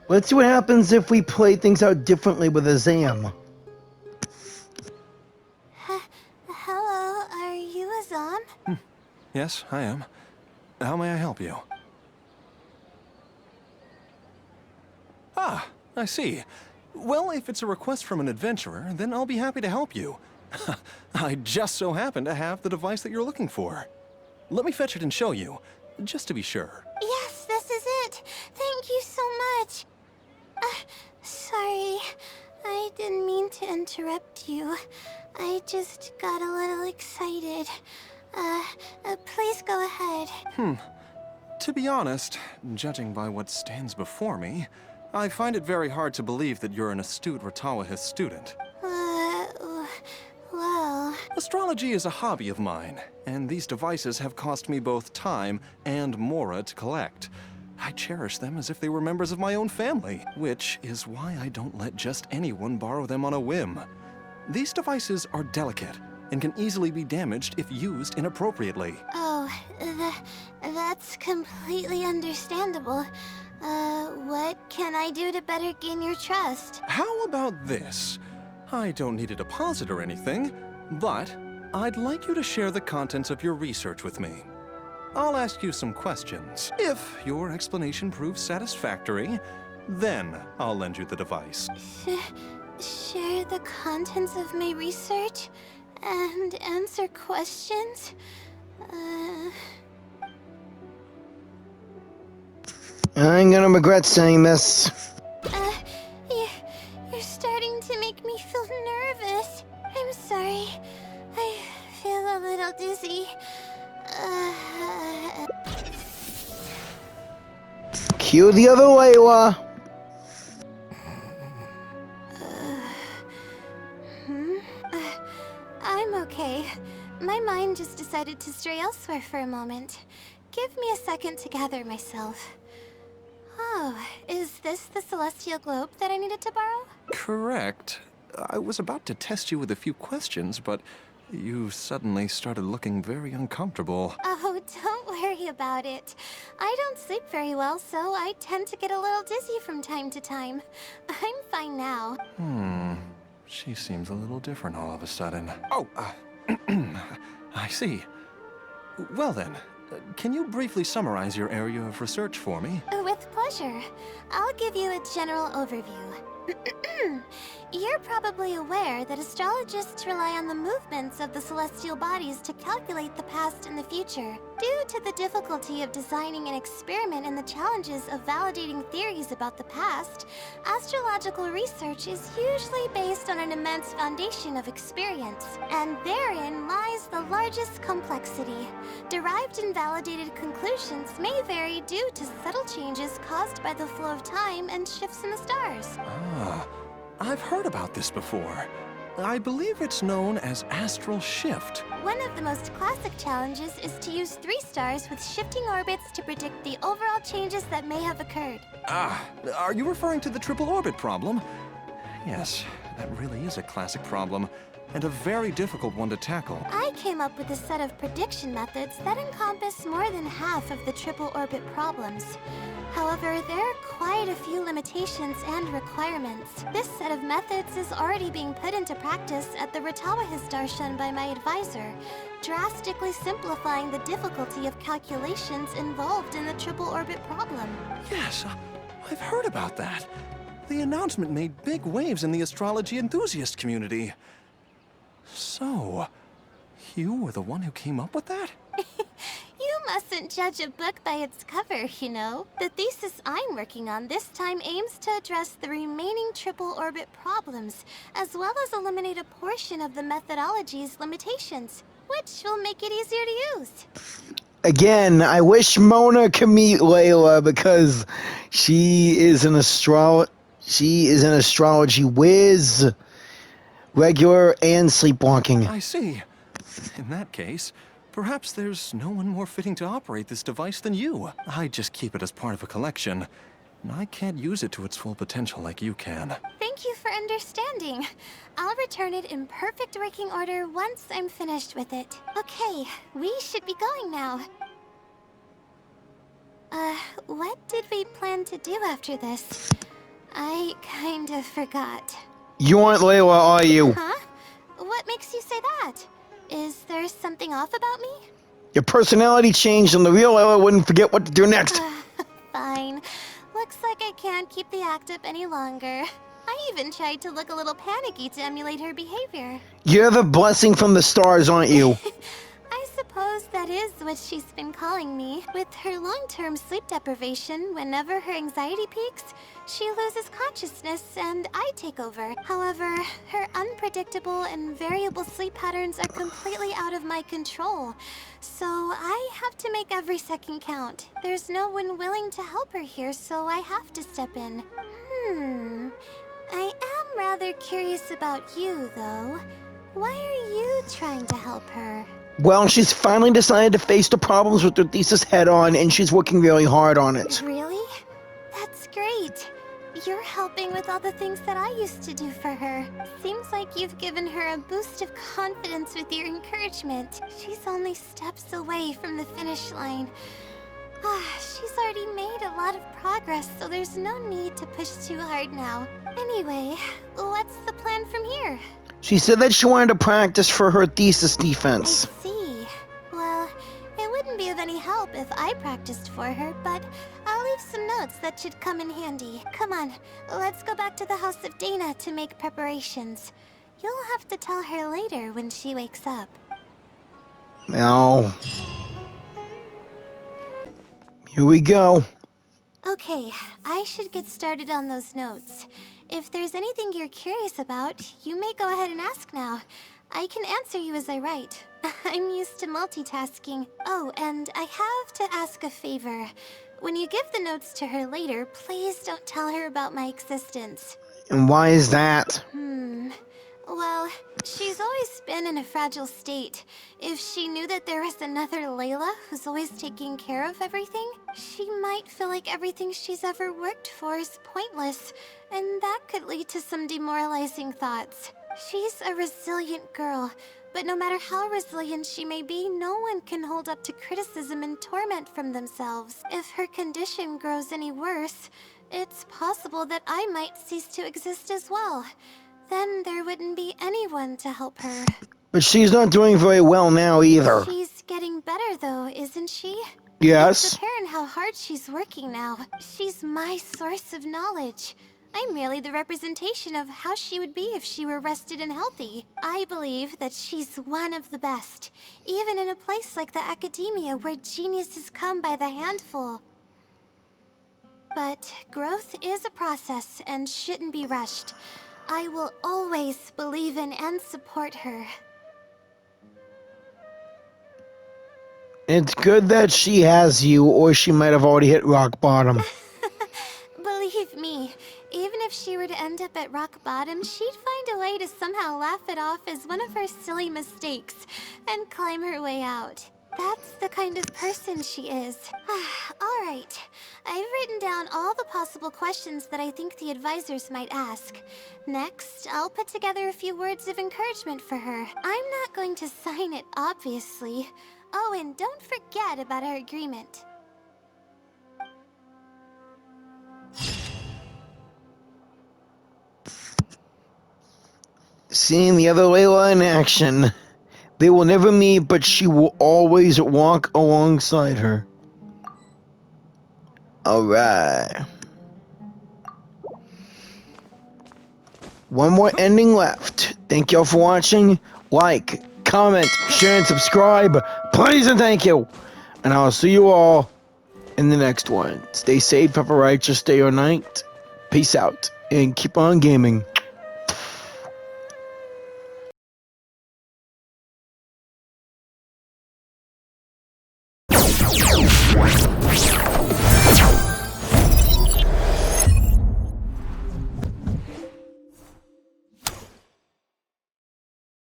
Let's see what happens if we play things out differently with Azam. Hello, are you Azam? Yes, I am. How may I help you? Ah, I see. Well, if it's a request from an adventurer, then I'll be happy to help you. I just so happen to have the device that you're looking for. Let me fetch it and show you, just to be sure. Yes, this is it. Thank you so much. Sorry, I didn't mean to interrupt you. I just got a little excited. Please go ahead. To be honest, judging by what stands before me, I find it very hard to believe that you're an astute Ratawahist student. Well... Astrology is a hobby of mine, and these devices have cost me both time and mora to collect. I cherish them as if they were members of my own family, which is why I don't let just anyone borrow them on a whim. These devices are delicate and can easily be damaged if used inappropriately. Oh, that's completely understandable. What can I do to better gain your trust? How about this? I don't need a deposit or anything, but I'd like you to share the contents of your research with me. I'll ask you some questions. If your explanation proves satisfactory, then I'll lend you the device. Share the contents of my research and answer questions? I'm gonna regret saying this. You're starting to make me feel nervous. I'm sorry. I feel a little dizzy. Cue the other Layla. I'm okay. My mind just decided to stray elsewhere for a moment. Give me a second to gather myself. Oh, is this the celestial globe that I needed to borrow? Correct. I was about to test you with a few questions, but you suddenly started looking very uncomfortable. Oh, don't worry about it. I don't sleep very well, so I tend to get a little dizzy from time to time. I'm fine now. She seems a little different all of a sudden. Oh, I see. Well then, can you briefly summarize your area of research for me? With pleasure. I'll give you a general overview. You're probably aware that astrologists rely on the movements of the celestial bodies to calculate the past and the future. Due to the difficulty of designing an experiment and the challenges of validating theories about the past, astrological research is usually based on an immense foundation of experience. And therein lies the largest complexity. Derived and validated conclusions may vary due to subtle changes caused by the flow of time and shifts in the stars. I've heard about this before. I believe it's known as astral shift. One of the most classic challenges is to use 3 stars with shifting orbits to predict the overall changes that may have occurred. Are you referring to the triple orbit problem? Yes, that really is a classic problem, and a very difficult one to tackle. I came up with a set of prediction methods that encompass more than half of the triple orbit problems. However, there are quite a few limitations and requirements. This set of methods is already being put into practice at the Ratawahist Darshan by my advisor, drastically simplifying the difficulty of calculations involved in the triple orbit problem. Yes, I've heard about that. The announcement made big waves in the astrology enthusiast community. So, you were the one who came up with that? You mustn't judge a book by its cover, you know. The thesis I'm working on this time aims to address the remaining triple orbit problems, as well as eliminate a portion of the methodology's limitations, which will make it easier to use. Again, I wish Mona could meet Layla because she is an astrology whiz, regular and sleepwalking. I see. In that case, perhaps there's no one more fitting to operate this device than you. I just keep it as part of a collection, and I can't use it to its full potential like you can. Thank you for understanding. I'll return it in perfect working order once I'm finished with it. Okay, we should be going now. What did we plan to do after this? I kind of forgot. You aren't Layla, are you? Huh? What makes you say that? Is there something off about me? Your personality changed and the real Layla wouldn't forget what to do next. Fine. Looks like I can't keep the act up any longer. I even tried to look a little panicky to emulate her behavior. You're the blessing from the stars, aren't you? I suppose that is what she's been calling me. With her long-term sleep deprivation, whenever her anxiety peaks, she loses consciousness and I take over. However, her unpredictable and variable sleep patterns are completely out of my control. So I have to make every second count. There's no one willing to help her here, so I have to step in. I am rather curious about you, though. Why are you trying to help her? Well, she's finally decided to face the problems with her thesis head on, and she's working really hard on it. Really? That's great. You're helping with all the things that I used to do for her. Seems like you've given her a boost of confidence with your encouragement. She's only steps away from the finish line. She's already made a lot of progress, so there's no need to push too hard now. Anyway, what's the plan from here? She said that she wanted to practice for her thesis I defense. see. Well, it wouldn't be of any help if I practiced for her, but I'll leave some notes that should come in handy. Come on, let's go back to the house of Dana to make preparations. You'll have to tell her later when she wakes up. Now, here we go. Okay, I should get started on those notes. If there's anything you're curious about, you may go ahead and ask now. I can answer you as I write. I'm used to multitasking. Oh, and I have to ask a favor. When you give the notes to her later, please don't tell her about my existence. And why is that? Well, she's always been in a fragile state. If she knew that there was another Layla who's always taking care of everything, she might feel like everything she's ever worked for is pointless, and that could lead to some demoralizing thoughts. She's a resilient girl, but no matter how resilient she may be, no one can hold up to criticism and torment from themselves. If her condition grows any worse, it's possible that I might cease to exist as well. Then there wouldn't be anyone to help her. But she's not doing very well now either. She's getting better though, isn't she? Yes? It's apparent how hard she's working now. She's my source of knowledge. I'm merely the representation of how she would be if she were rested and healthy. I believe that she's one of the best, even in a place like the academia where geniuses come by the handful. But growth is a process and shouldn't be rushed. I will always believe in and support her. It's good that she has you, or she might have already hit rock bottom. Believe me, even if she were to end up at rock bottom, she'd find a way to somehow laugh it off as one of her silly mistakes and climb her way out. That's the kind of person she is. Alright, I've written down all the possible questions that I think the advisors might ask. Next, I'll put together a few words of encouragement for her. I'm not going to sign it, obviously. Oh, and don't forget about our agreement. Seeing the other Layla in action. They will never meet, but she will always walk alongside her. Alright. One more ending left. Thank y'all for watching. Like, comment, share, and subscribe. Please and thank you. And I'll see you all in the next one. Stay safe, have a righteous day or night. Peace out, and keep on gaming.